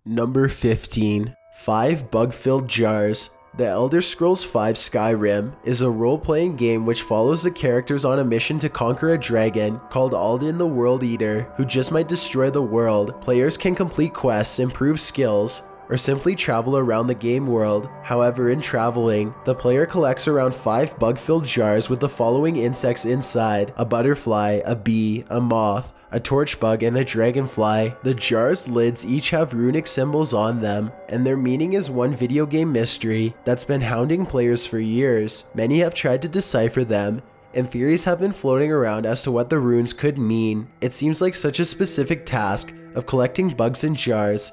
Number 15. 5 Bug-Filled Jars. The Elder Scrolls V Skyrim is a role-playing game which follows the characters on a mission to conquer a dragon called Alden the World Eater, who just might destroy the world. Players can complete quests, improve skills, or simply travel around the game world. However, in traveling, the player collects around 5 bug-filled jars with the following insects inside: a butterfly, a bee, a moth, a torch bug, and a dragonfly. The jars' lids each have runic symbols on them, and their meaning is one video game mystery that's been hounding players for years. Many have tried to decipher them, and theories have been floating around as to what the runes could mean. It seems like such a specific task of collecting bugs in jars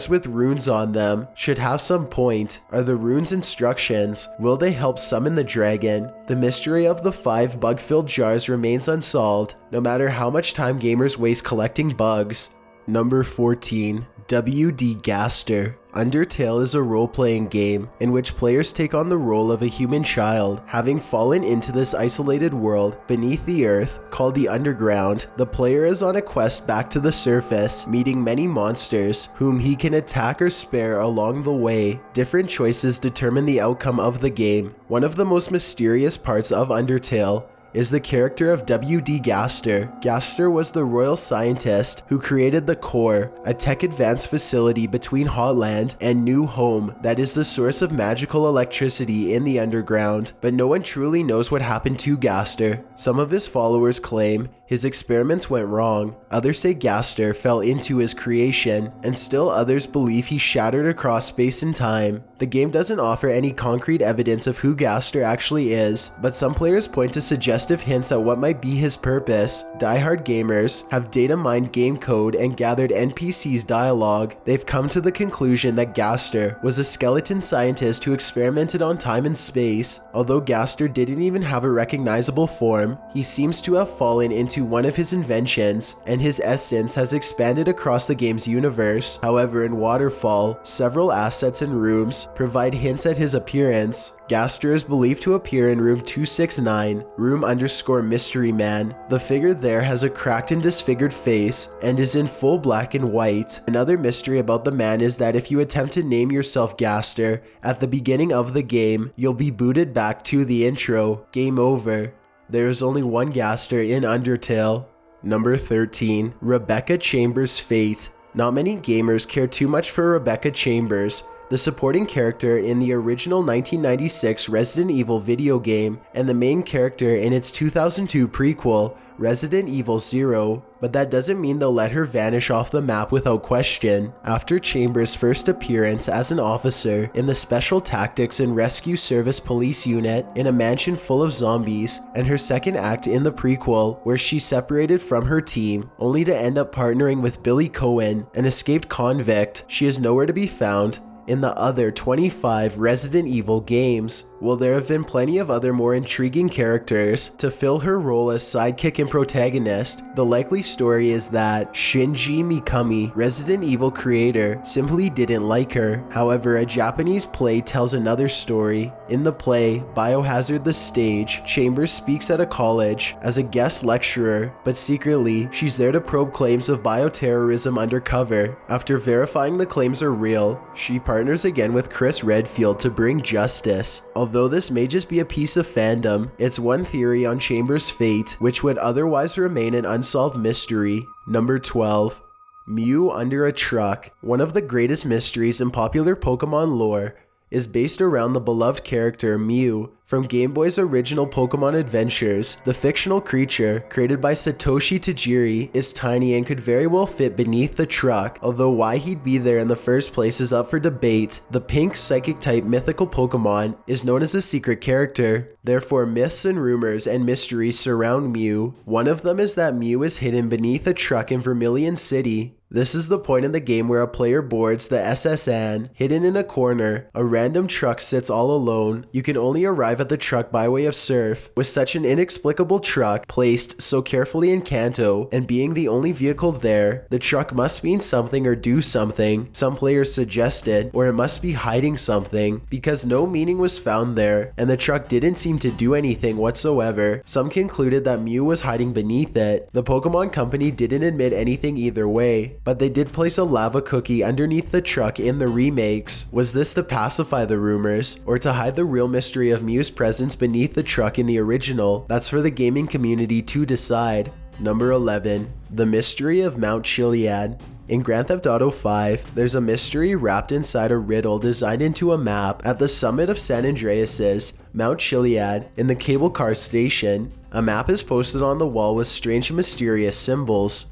with runes on them, should have some point. Are the runes instructions? Will they help summon the dragon? The mystery of the 5 bug-filled jars remains unsolved, no matter how much time gamers waste collecting bugs. Number 14. Wd Gastner Undertale is a role-playing game in which players take on the role of a human child. Having fallen into this isolated world beneath the earth called the Underground, the player is on a quest back to the surface, meeting many monsters whom he can attack or spare along the way. Different choices determine the outcome of the game. One of the most mysterious parts of Undertale is the character of Wd Gastner. Gastner was the royal scientist who created the core, a tech-advanced facility between Hotland and New Home that is the source of magical electricity in the underground. But no one truly knows what happened to Gastner. Some of his followers claim his experiments went wrong, others say Gastner fell into his creation, and still others believe he shattered across space and time. The game doesn't offer any concrete evidence of who Gastner actually is, but some players point to suggestive hints at what might be his purpose. Die-hard gamers have data mined game code and gathered NPCs' dialogue. They've come to the conclusion that Gastner was a skeleton scientist who experimented on time and space. Although Gastner didn't even have a recognizable form, he seems to have fallen into one of his inventions, and his essence has expanded across the game's universe. However, in Waterfall, several assets and rooms provide hints at his appearance. Gastner is believed to appear in room 269, room_mystery man. The figure there has a cracked and disfigured face and is in full black and white. Another mystery about the man is that if you attempt to name yourself Gastner at the beginning of the game, you'll be booted back to the intro. Game over. There is only one Gastner in Undertale. Number 13. Rebecca Chambers' Fate. Not many gamers care too much for Rebecca Chambers, the supporting character in the original 1996 Resident Evil video game and the main character in its 2002 prequel, Resident Evil 0, but that doesn't mean they'll let her vanish off the map without question. After Chambers' first appearance as an officer in the Special Tactics and Rescue Service Police Unit in a mansion full of zombies, and her second act in the prequel where she separated from her team, only to end up partnering with Billy Cohen, an escaped convict, she is nowhere to be found in the other 25 Resident Evil games. While there have been plenty of other more intriguing characters to fill her role as sidekick and protagonist, the likely story is that Shinji Mikami, Resident Evil creator, simply didn't like her. However, a Japanese play tells another story. In the play, Biohazard the Stage, Chambers speaks at a college as a guest lecturer, but secretly, she's there to probe claims of bioterrorism undercover. After verifying the claims are real, she partners again with Chris Redfield to bring justice. Although this may just be a piece of fandom, it's one theory on Chambers' fate, which would otherwise remain an unsolved mystery. Number 12. Mew under a truck. One of the greatest mysteries in popular Pokemon lore is based around the beloved character Mew from Game Boy's original Pokemon Adventures. The fictional creature, created by Satoshi Tajiri, is tiny and could very well fit beneath the truck, although why he'd be there in the first place is up for debate. The pink psychic-type mythical Pokemon is known as a secret character. Therefore, myths and rumors and mysteries surround Mew. One of them is that Mew is hidden beneath a truck in Vermilion City. This is the point in the game where a player boards the SSN. Hidden in a corner, a random truck sits all alone. You can only arrive at the truck by way of surf. With such an inexplicable truck placed so carefully in Kanto and being the only vehicle there, the truck must mean something or do something. Some players suggested, or it must be hiding something, because no meaning was found there and the truck didn't seem to do anything whatsoever. Some concluded that Mew was hiding beneath it. The Pokemon Company didn't admit anything either way. but they did place a lava cookie underneath the truck in the remakes. Was this to pacify the rumors, or to hide the real mystery of Mew's presence beneath the truck in the original? That's for the gaming community to decide. Number 11. The Mystery of Mount Chiliad. In Grand Theft Auto 5, there's a mystery wrapped inside a riddle designed into a map at the summit of San Andreas's Mount Chiliad in the cable car station. A map is posted on the wall with strange and mysterious symbols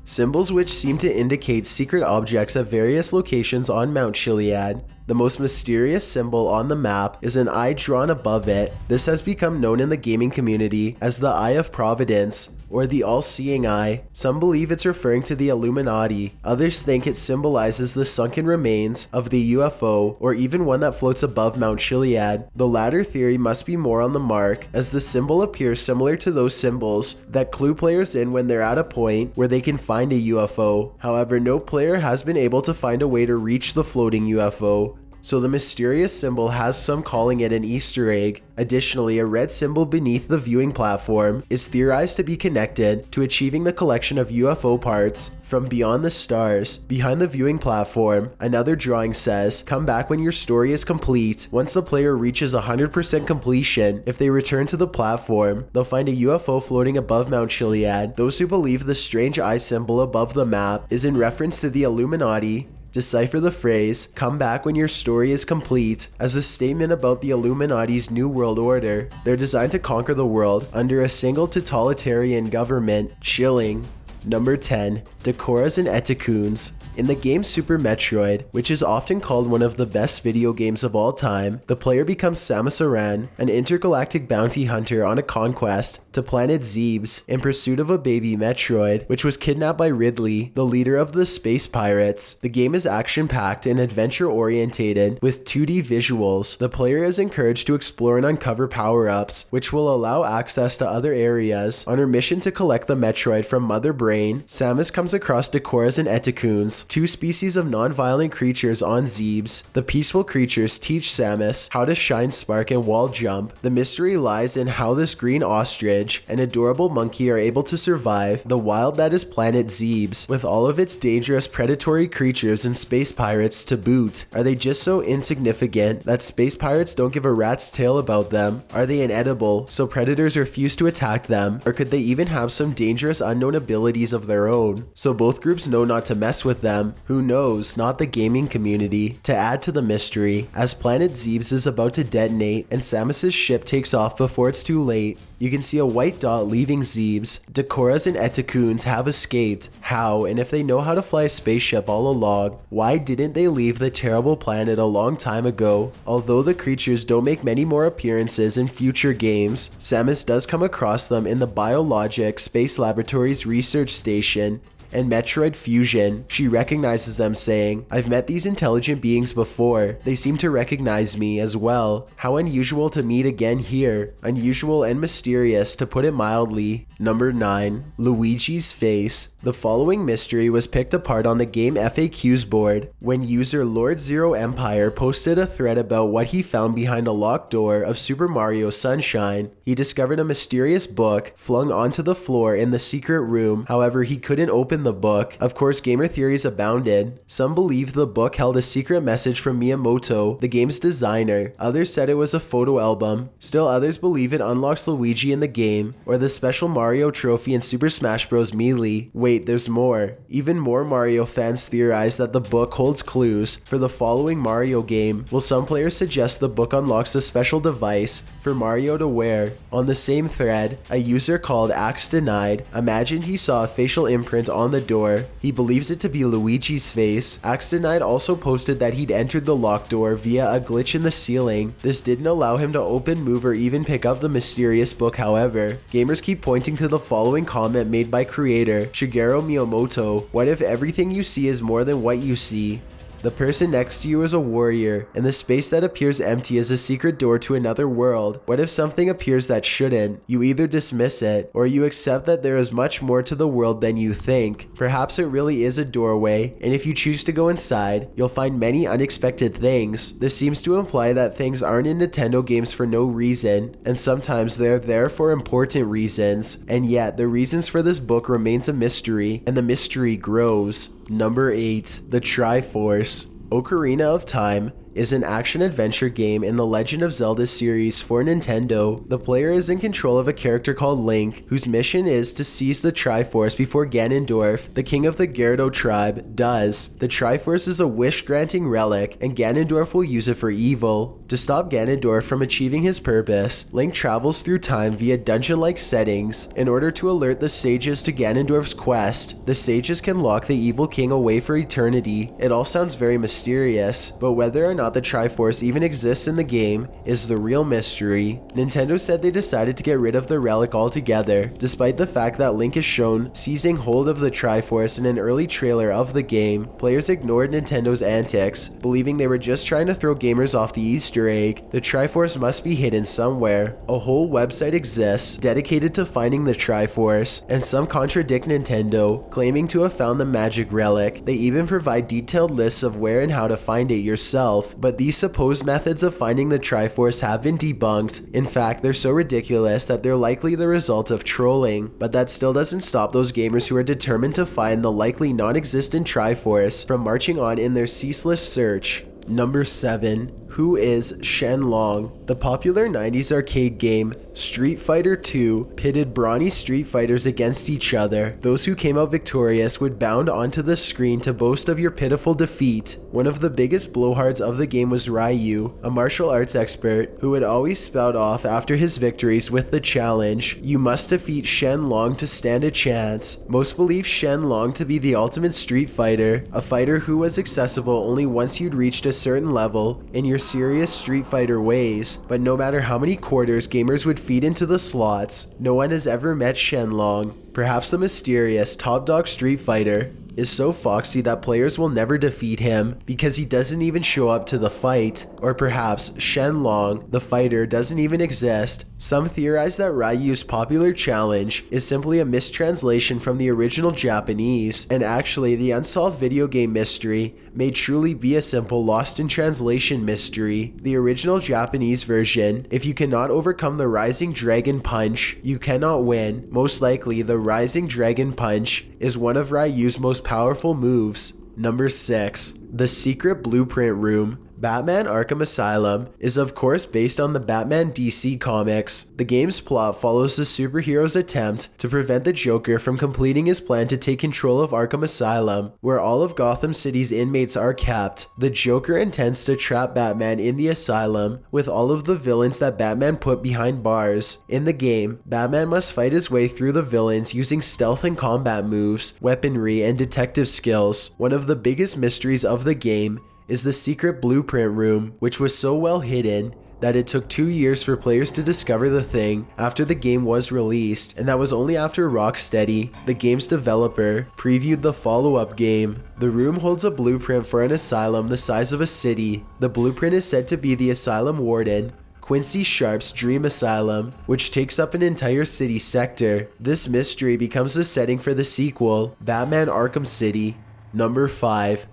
which seem to indicate secret objects at various locations on Mount Chiliad. The most mysterious symbol on the map is an eye drawn above it. This has become known in the gaming community as the Eye of Providence, or the all-seeing eye. Some believe it's referring to the Illuminati. Others think it symbolizes the sunken remains of the UFO, or even one that floats above Mount Chiliad. The latter theory must be more on the mark, as the symbol appears similar to those symbols that clue players in when they're at a point where they can find a UFO. However, no player has been able to find a way to reach the floating UFO. So the mysterious symbol has some calling it an Easter egg. Additionally, a red symbol beneath the viewing platform is theorized to be connected to achieving the collection of UFO parts from beyond the stars. Behind the viewing platform, another drawing says, "Come back when your story is complete." Once the player reaches 100% completion, if they return to the platform, they'll find a UFO floating above Mount Chiliad. Those who believe the strange eye symbol above the map is in reference to the Illuminati decipher the phrase, "Come back when your story is complete," as a statement about the Illuminati's New World Order. They're designed to conquer the world under a single totalitarian government. Chilling. Number 10. Decoras and Eticoons. In the game Super Metroid, which is often called one of the best video games of all time, the player becomes Samus Aran, an intergalactic bounty hunter on a conquest to planet Zebes in pursuit of a baby Metroid, which was kidnapped by Ridley, the leader of the space pirates. The game is action-packed and adventure-orientated with 2D visuals. The player is encouraged to explore and uncover power-ups, which will allow access to other areas. On her mission to collect the Metroid from Mother Brain, Samus comes across Decoras and Eticoons, two species of non-violent creatures on Zebes. The peaceful creatures teach Samus how to shine spark and wall jump. The mystery lies in how this green ostrich and adorable monkey are able to survive the wild that is planet Zebes, with all of its dangerous predatory creatures and space pirates to boot. Are they just so insignificant that space pirates don't give a rat's tail about them? Are they inedible, so predators refuse to attack them? Or could they even have some dangerous unknown abilities of their own, so both groups know not to mess with them? Who knows? Not the gaming community. To add to the mystery, as planet Zebes is about to detonate and Samus's ship takes off before it's too late, you can see a white dot leaving Zebes. Decoras and Eticoons have escaped. How? And if they know how to fly a spaceship all along, why didn't they leave the terrible planet a long time ago? Although the creatures don't make many more appearances in future games, Samus does come across them in the Biologic Space Laboratory's research station. And Metroid Fusion, she recognizes them saying, "I've met these intelligent beings before. They seem to recognize me as well. How unusual to meet again here." Unusual and mysterious, to put it mildly. Number 9. Luigi's Face. The following mystery was picked apart on the game FAQs board when user Lord Zero Empire posted a thread about what he found behind a locked door of Super Mario Sunshine. He discovered a mysterious book flung onto the floor in the secret room. However, he couldn't open the book. Of course, gamer theories abounded. Some believed the book held a secret message from Miyamoto, the game's designer. Others said it was a photo album. Still others believe it unlocks Luigi in the game, or the special Mario trophy in Super Smash Bros. Melee. Wait, there's more. Even more Mario fans theorize that the book holds clues for the following Mario game, while some players suggest the book unlocks a special device for Mario to wear. On the same thread, a user called Axe Denied imagined he saw a facial imprint on the door. He believes it to be Luigi's face. Axe Denied also posted that he'd entered the locked door via a glitch in the ceiling. This didn't allow him to open, move, or even pick up the mysterious book. However, gamers keep pointing to the following comment made by creator Shigeru Miyamoto: "What if everything you see is more than what you see?" The person next to you is a warrior, and the space that appears empty is a secret door to another world. What if something appears that shouldn't? You either dismiss it, or you accept that there is much more to the world than you think. Perhaps it really is a doorway, and if you choose to go inside, you'll find many unexpected things. This seems to imply that things aren't in Nintendo games for no reason, and sometimes they're there for important reasons, and yet the reasons for this book remains a mystery, and the mystery grows. Number 8. The Triforce. Ocarina of Time is an action-adventure game in the Legend of Zelda series for Nintendo. The player is in control of a character called Link, whose mission is to seize the Triforce before Ganondorf, the king of the Gerudo tribe, does. The Triforce is a wish-granting relic, and Ganondorf will use it for evil. To stop Ganondorf from achieving his purpose, Link travels through time via dungeon-like settings in order to alert the sages to Ganondorf's quest. The sages can lock the evil king away for eternity. It all sounds very mysterious, but whether or not the Triforce even exists in the game is the real mystery. Nintendo said they decided to get rid of the relic altogether, despite the fact that Link is shown seizing hold of the Triforce in an early trailer of the game. Players ignored Nintendo's antics, believing they were just trying to throw gamers off the Easter egg. The Triforce must be hidden somewhere. A whole website exists dedicated to finding the Triforce, and some contradict Nintendo, claiming to have found the magic relic. They even provide detailed lists of where and how to find it yourself, but these supposed methods of finding the Triforce have been debunked. In fact, they're so ridiculous that they're likely the result of trolling, but that still doesn't stop those gamers who are determined to find the likely non-existent Triforce from marching on in their ceaseless search. Number 7. Who Is Shenlong? The popular 90s arcade game Street Fighter 2 pitted brawny street fighters against each other. Those who came out victorious would bound onto the screen to boast of your pitiful defeat. One of the biggest blowhards of the game was Ryu, a martial arts expert who would always spout off after his victories with the challenge, "You must defeat Shenlong to stand a chance." Most believe Shenlong to be the ultimate street fighter, a fighter who was accessible only once you'd reached a certain level in your serious Street Fighter ways, but no matter how many quarters gamers would feed into the slots, no one has ever met Shenlong. Perhaps the mysterious top dog Street Fighter is so foxy that players will never defeat him because he doesn't even show up to the fight. Or perhaps Shenlong, the fighter, doesn't even exist. Some theorize that Ryu's popular challenge is simply a mistranslation from the original Japanese, and actually the unsolved video game mystery may truly be a simple lost in translation mystery. The original Japanese version, if you cannot overcome the Rising Dragon Punch, you cannot win. Most likely, the Rising Dragon Punch is one of Ryu's most powerful moves. Number 6. The Secret Blueprint Room. Batman Arkham Asylum is of course based on the Batman DC comics. The game's plot follows the superhero's attempt to prevent the Joker from completing his plan to take control of Arkham Asylum, where all of Gotham City's inmates are kept. The Joker intends to trap Batman in the asylum with all of the villains that Batman put behind bars. In the game, Batman must fight his way through the villains using stealth and combat moves, weaponry, and detective skills. One of the biggest mysteries of the game is the secret blueprint room, which was so well hidden that it took 2 years for players to discover the thing after the game was released, and that was only after Rocksteady, the game's developer, previewed the follow-up game. The room holds a blueprint for an asylum the size of a city. The blueprint is said to be the asylum warden, Quincy Sharp's dream asylum, which takes up an entire city sector. This mystery becomes the setting for the sequel, Batman Arkham City. Number 5.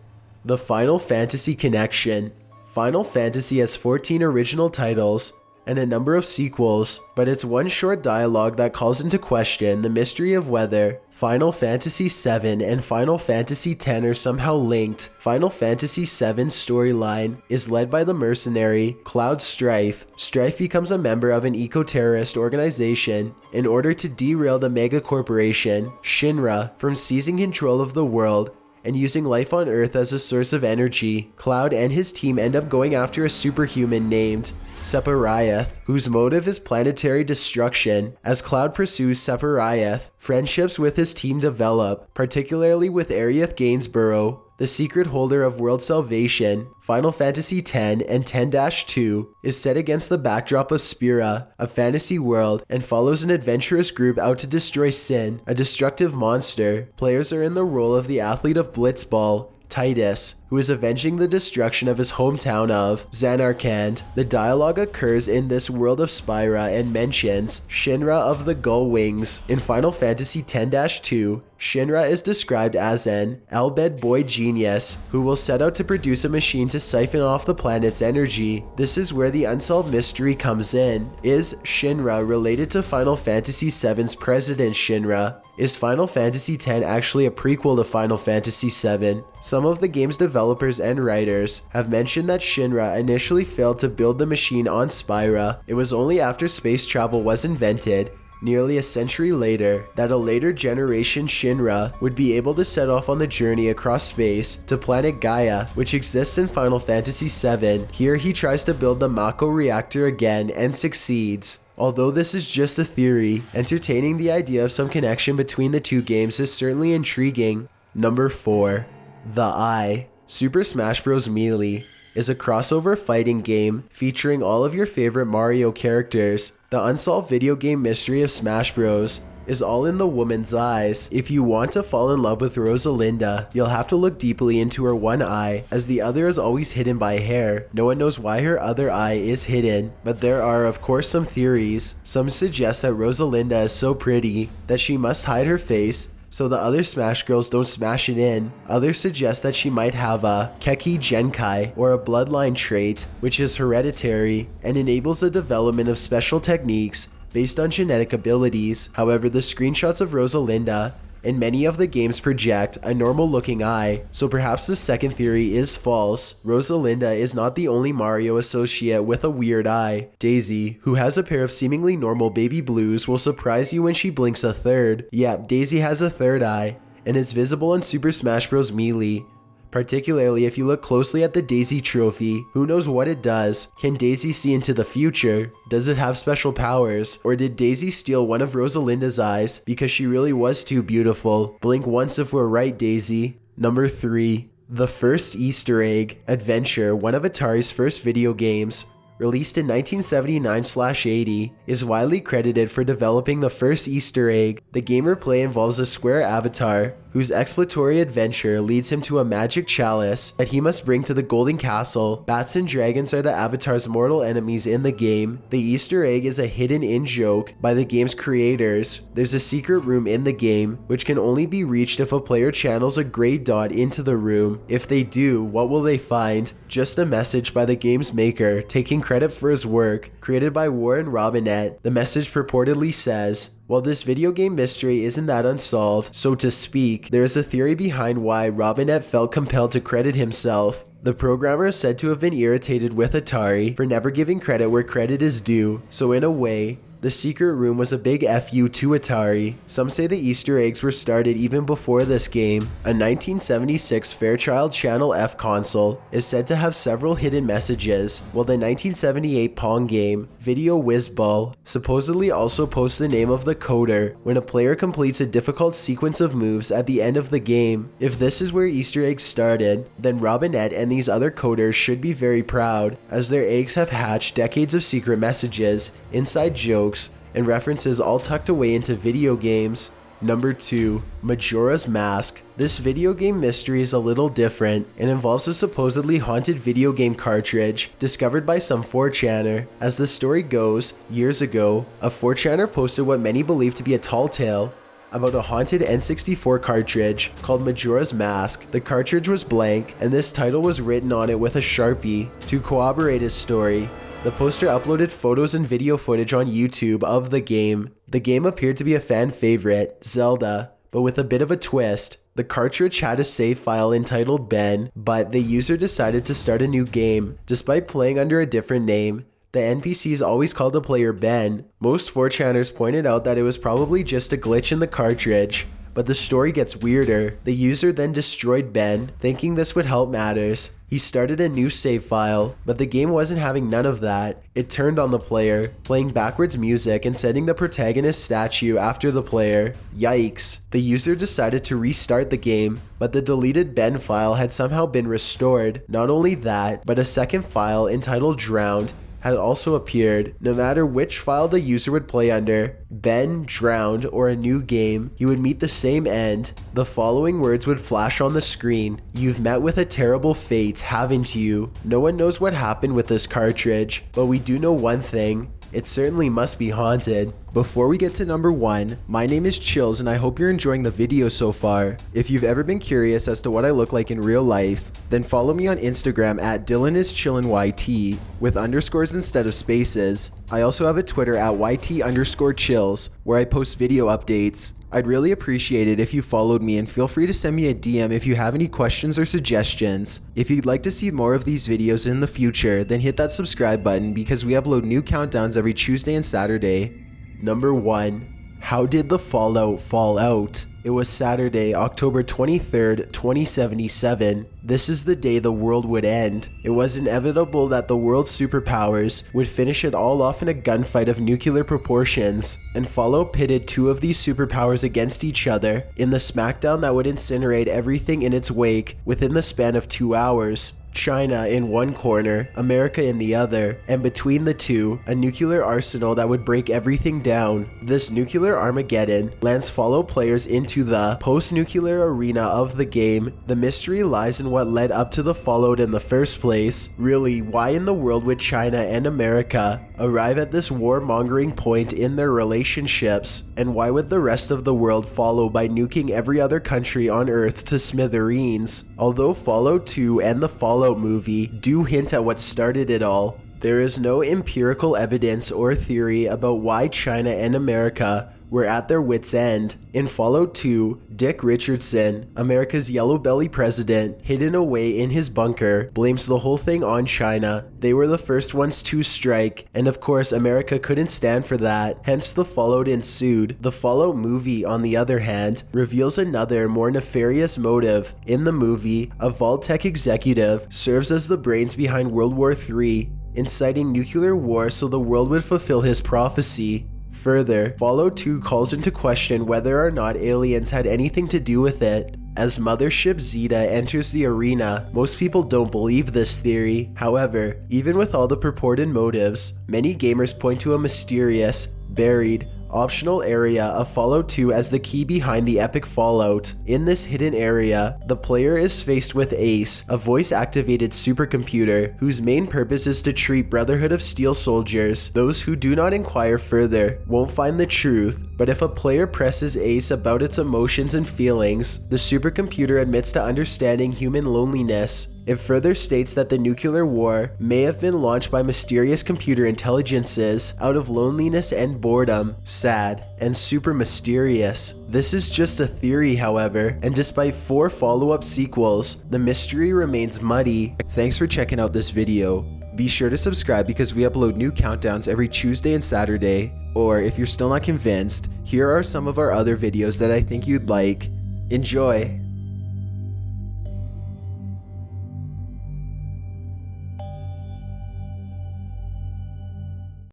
The Final Fantasy Connection. Final Fantasy has 14 original titles and a number of sequels, but it's one short dialogue that calls into question the mystery of whether Final Fantasy VII and Final Fantasy X are somehow linked. Final Fantasy VII's storyline is led by the mercenary Cloud Strife. Strife becomes a member of an eco-terrorist organization in order to derail the mega corporation Shinra from seizing control of the world and using life on Earth as a source of energy. Cloud and his team end up going after a superhuman named Sephiroth, whose motive is planetary destruction. As Cloud pursues Sephiroth, friendships with his team develop, particularly with Aerith Gainsborough, the secret holder of world salvation. Final Fantasy X and 10-2 is set against the backdrop of Spira, a fantasy world, and follows an adventurous group out to destroy Sin, a destructive monster. Players are in the role of the athlete of Blitzball, Titus, who is avenging the destruction of his hometown of Zanarkand. The dialogue occurs in this world of Spyra and mentions Shinra of the Gull Wings. In Final Fantasy X-2, Shinra is described as an albed boy genius who will set out to produce a machine to siphon off the planet's energy. This is where the unsolved mystery comes in. Is Shinra related to Final Fantasy VII's President Shinra? Is Final Fantasy X actually a prequel to Final Fantasy VII? Some of the game's developers and writers have mentioned that Shinra initially failed to build the machine on Spyra. It was only after space travel was invented, nearly a century later, that a later generation Shinra would be able to set off on the journey across space to planet Gaia, which exists in Final Fantasy VII. Here he tries to build the Mako reactor again and succeeds. Although this is just a theory, entertaining the idea of some connection between the two games is certainly intriguing. Number 4. The Eye. Super Smash Bros. Melee is a crossover fighting game featuring all of your favorite Mario characters. The unsolved video game mystery of Smash Bros. Is all in the woman's eyes. If you want to fall in love with Rosalinda, you'll have to look deeply into her one eye, as the other is always hidden by hair. No one knows why her other eye is hidden, but there are of course some theories. Some suggest that Rosalinda is so pretty that she must hide her face so the other Smash girls don't smash it in. Others suggest that she might have a Keki Genkai, or a bloodline trait, which is hereditary and enables the development of special techniques based on genetic abilities. However, the screenshots of Rosalinda in many of the games project a normal looking eye, so perhaps the second theory is false. Rosalinda is not the only Mario associate with a weird eye. Daisy, who has a pair of seemingly normal baby blues, will surprise you when she blinks a third. Yep, Daisy has a third eye, and it's visible in Super Smash Bros. Melee. Particularly if you look closely at the Daisy trophy. Who knows what it does? Can Daisy see into the future? Does it have special powers? Or did Daisy steal one of Rosalinda's eyes because she really was too beautiful? Blink once if we're right, Daisy. Number 3. The First Easter Egg. Adventure, one of Atari's first video games, released in 1979/80, is widely credited for developing the first Easter egg. The gameplay involves a square avatar whose exploratory adventure leads him to a magic chalice that he must bring to the Golden Castle. Bats and dragons are the avatar's mortal enemies in the game. The Easter egg is a hidden-in joke by the game's creators. There's a secret room in the game, which can only be reached if a player channels a gray dot into the room. If they do, what will they find? Just a message by the game's maker, taking credit for his work. Created by Warren Robinette, the message purportedly says, "While this video game mystery isn't that unsolved, so to speak, there is a theory behind why Robinette felt compelled to credit himself. The programmer is said to have been irritated with Atari for never giving credit where credit is due, so in a way, the secret room was a big FU to Atari." Some say the Easter eggs were started even before this game. A 1976 Fairchild Channel F console is said to have several hidden messages, while the 1978 Pong game, Video Whiz Ball, supposedly also posts the name of the coder when a player completes a difficult sequence of moves at the end of the game. If this is where Easter eggs started, then Robinette and these other coders should be very proud, as their eggs have hatched decades of secret messages, inside jokes, and references all tucked away into video games. Number 2. Majora's Mask. This video game mystery is a little different and involves a supposedly haunted video game cartridge discovered by some 4chaner. As the story goes, years ago, a 4chaner posted what many believe to be a tall tale about a haunted N64 cartridge called Majora's Mask. The cartridge was blank, and this title was written on it with a Sharpie to corroborate his story. The poster uploaded photos and video footage on YouTube of the game. The game appeared to be a fan favorite, Zelda, but with a bit of a twist. The cartridge had a save file entitled Ben, but the user decided to start a new game. Despite playing under a different name, the NPCs always called the player Ben. Most 4chaners pointed out that it was probably just a glitch in the cartridge. But the story gets weirder. The user then destroyed Ben, thinking this would help matters. He started a new save file, but the game wasn't having none of that. It turned on the player, playing backwards music and setting the protagonist statue after the player. Yikes. The user decided to restart the game, but the deleted Ben file had somehow been restored. Not only that, but a second file entitled Drowned had also appeared. No matter which file the user would play under, Ben, Drowned, or a new game, he would meet the same end. The following words would flash on the screen: "You've met with a terrible fate, haven't you?" No one knows what happened with this cartridge, but we do know one thing: it certainly must be haunted. Before we get to number 1, my name is Chills and I hope you're enjoying the video so far. If you've ever been curious as to what I look like in real life, then follow me on Instagram at DylanIsChillinYT with underscores instead of spaces. I also have a Twitter at YT_chills where I post video updates. I'd really appreciate it if you followed me, and feel free to send me a DM if you have any questions or suggestions. If you'd like to see more of these videos in the future, then hit that subscribe button because we upload new countdowns every Tuesday and Saturday. Number 1. How did the Fallout fall out? It was Saturday, October 23rd, 2077. This is the day the world would end. It was inevitable that the world's superpowers would finish it all off in a gunfight of nuclear proportions, and Fallout pitted 2 of these superpowers against each other in the smackdown that would incinerate everything in its wake within the span of 2 hours. China in one corner, America in the other, and between the two, a nuclear arsenal that would break everything down. This nuclear Armageddon lands Fallout players into the post-nuclear arena of the game. The mystery lies in what led up to the Fallout in the first place. Really, why in the world would China and America arrive at this warmongering point in their relationships? And why would the rest of the world follow by nuking every other country on Earth to smithereens? Although Fallout 2 and the Fallout movie do hint at what started it all, there is no empirical evidence or theory about why China and America were at their wits' end. In Fallout 2, Dick Richardson, America's yellow belly president, hidden away in his bunker, blames the whole thing on China. They were the first ones to strike, and of course America couldn't stand for that, hence the Fallout ensued. The Fallout movie, on the other hand, reveals another, more nefarious motive. In the movie, a Vault-Tec executive serves as the brains behind World War III, inciting nuclear war so the world would fulfill his prophecy. Further, Fallout 2 calls into question whether or not aliens had anything to do with it. As Mothership Zeta enters the arena, most people don't believe this theory. However, even with all the purported motives, many gamers point to a mysterious, buried, optional area of Fallout 2 as the key behind the epic Fallout. In this hidden area, the player is faced with Ace, a voice-activated supercomputer whose main purpose is to treat Brotherhood of Steel soldiers. Those who do not inquire further won't find the truth, but if a player presses Ace about its emotions and feelings, the supercomputer admits to understanding human loneliness. It further states that the nuclear war may have been launched by mysterious computer intelligences out of loneliness and boredom. Sad and super mysterious. This is just a theory, however, and despite 4 follow-up sequels, the mystery remains muddy. Thanks for checking out this video. Be sure to subscribe because we upload new countdowns every Tuesday and Saturday. Or if you're still not convinced, here are some of our other videos that I think you'd like. Enjoy!